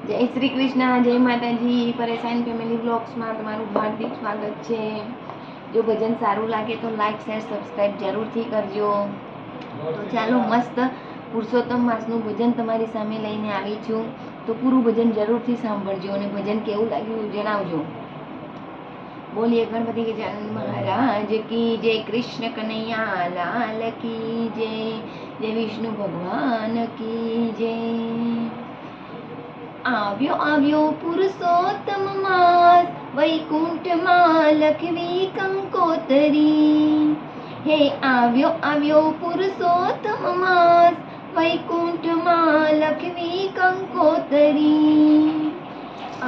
જય શ્રી કૃષ્ણ, જય માતાજી. પરેશાન ફેમિલી બ્લોગ્સમાં તમારું હાર્દિક સ્વાગત છે. જો ભજન સારું લાગે તો લાઈક શેર સબસ્ક્રાઈબ જરૂરથી કરજો. તો ચાલો, મસ્ત પુરુષોત્તમ માસનું ભજન તમારી સામે લઈને આવી છું. તો પૂરું ભજન જરૂરથી સાંભળજો અને ભજન કેવું લાગ્યું જણાવજો. બોલીએ ગણપતિ ગજાનન મહારાજ કી જય, કૃષ્ણ કનૈયા લાલ કી જય, જય વિષ્ણુ ભગવાન કી જય. આવ્યો આવ્યો પુરુષોત્તમ માસ, વૈકુંઠમાં લખવી કંકોતરી. હે આવ્યો આવ્યો પુરુષોત્તમ માસ, વૈકુંઠમાં લખવી કંકોતરી.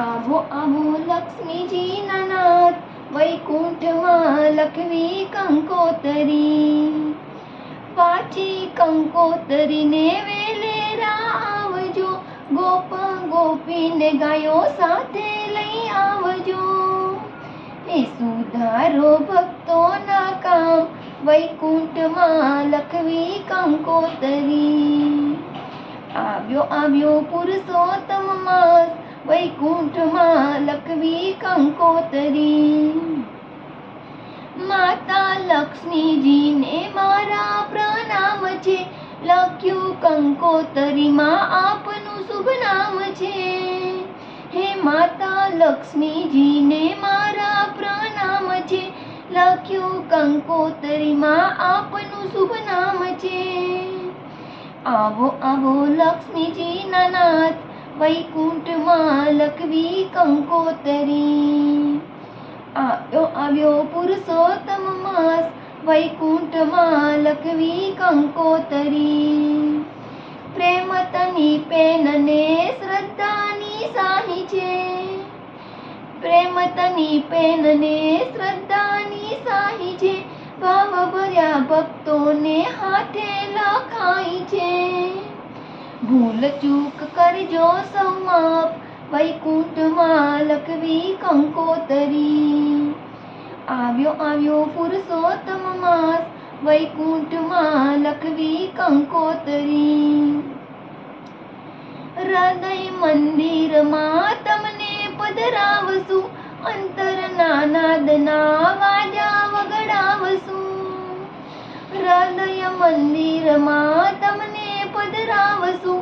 આવો આવો લક્ષ્મીજીના નાથ, વૈકુંઠમાં લખવી કંકોતરી. વાંચી કંકોતરીને વેલેરા આવજો, ગોપ ગોપીને ગાયો સાથે લઈ આવજો. એ સુધારો ભક્તોના કામ, વૈકુંઠમાં લખવી કંકોતરી. આવ્યો આવ્યો પુરુષોત્તમ માસ, વૈકુંઠમાં લખવી કંકોતરી. માતા લક્ષ્મીજીને મારા પ્રણામ છે, લખ્યું કંકોતરીમાં આપનું શુભ નામ છે. હે માતા લક્ષ્મીજીને મારા પ્રણામ છે, લખ્યું કંકોતરીમાં આપનું શુભ નામ છે. આવો આવો લક્ષ્મીજીના નાથ, વૈકુંઠમાં લખવી કંકોતરી. આવ્યો આવ્યો પુરુષોત્તમ માસ, વૈકુંઠમાં લખવી કંકોતરી. પ્રેમ તની પેનને શ્રદ્ધાની સાહી છે, પ્રેમ તની પેનને શ્રદ્ધાની સાહી છે. ભાવ ભર્યા ભક્તોને હાથે લખાઈ છે. ભૂલ ચૂક કરજો સૌ માફ, વૈકુંઠમાં લખવી કંકોતરી. આવ્યો આવ્યો પુરુષોત્તમ માસ, વૈકુંઠમાં લખવી કંકોતરી. હૃદય મંદિરમાં તમને પધરાવશું, અંતરના નાદના વાજા વગડાવશું. હૃદય મંદિરમાં તમને પધરાવશું,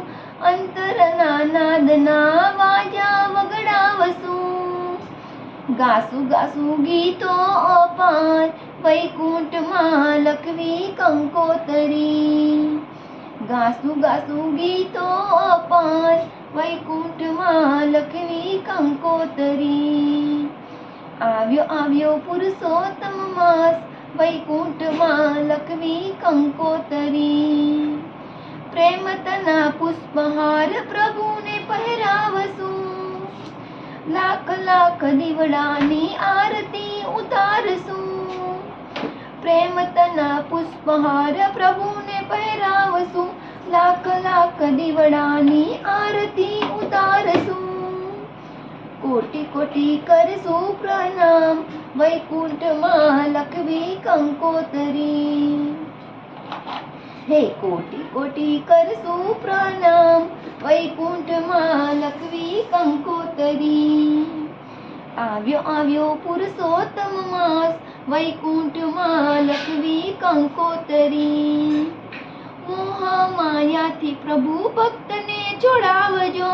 અંતરના નાદના વાજા વગડાવશું. ગાસું ગાસું ગીતો અપાર, વૈકુંઠમાં લખવી કંકોતરી. ગાસું ગાસું ગીતો અપાર, વૈકુંઠમાં લખવી કંકોતરી. આવ્યો આવ્યો પુરુષોત્તમ માસ, વૈકુંઠમાં લખવી કંકોતરી. પ્રેમ તના પુષ્પહાર પ્રભુને પહેરાવશું, લાખ લાખ દીવડાની આરતી ઉતારશું. પ્રેમ તના પુષ્પહાર પ્રભુને પહેરાવશું, લાખ લાખ દીવડાની આરતી ઉતારશું. કોટી કોટી કરશું પ્રણામ, વૈકુંઠમાં લખવી કંકોતરી. હે કોટી કોટી કરશું પ્રણામ, વૈકુંઠમાં લખવી કંકોતરી. આવ્યો આવ્યો પુરુષોત્તમ માસ, વૈકુંઠમાં લખવી કંકોતરી. મોહ માયાથી પ્રભુ ભક્તને છોડાવજો,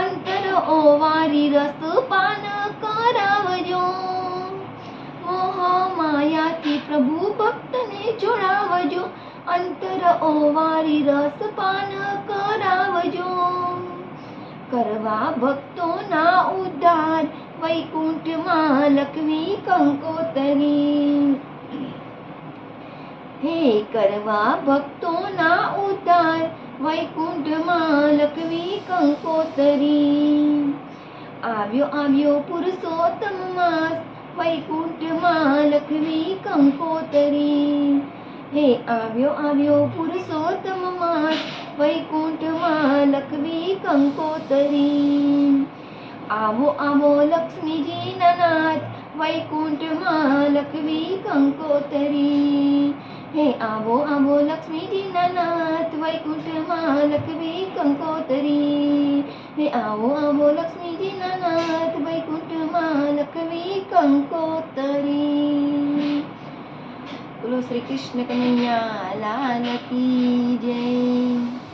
અંતર ઓવારી રસ પાન કરાવજો. મોહ માયાથી પ્રભુ ભક્તને છોડાવજો, અંતર ઓવારી રસ પાન કરાવજો. કરવા ભક્તોના ઉદ્ધાર, વૈકુંઠમાં લખવી કંકોતરી. હે કરવા ભક્તોના ઉદ્ધાર, વૈકુંઠમાં લખવી કંકોતરી. આવ્યો આવ્યો પુરુષોત્તમ માસ, વૈકુંઠમાં લખવી કંકોતરી. હે આવ્યો આવ્યો પુરુષોત્તમ માસ, વૈકુંઠમાં લખવી કંકોતરી. આવો આવો લક્ષ્મીજીના નાથ, વૈકુંઠમાં લખવી કંકોતરી. હે આવો આવો લક્ષ્મીજીના નાથ, વૈકુંઠમાં લખવી કંકોતરી. હે આવો આવો લક્ષ્મીજીના નાથ વૈકુંઠમાં લખવી કંકોતરી. બોલો શ્રી કૃષ્ણ કનૈયા લાલ કી જય.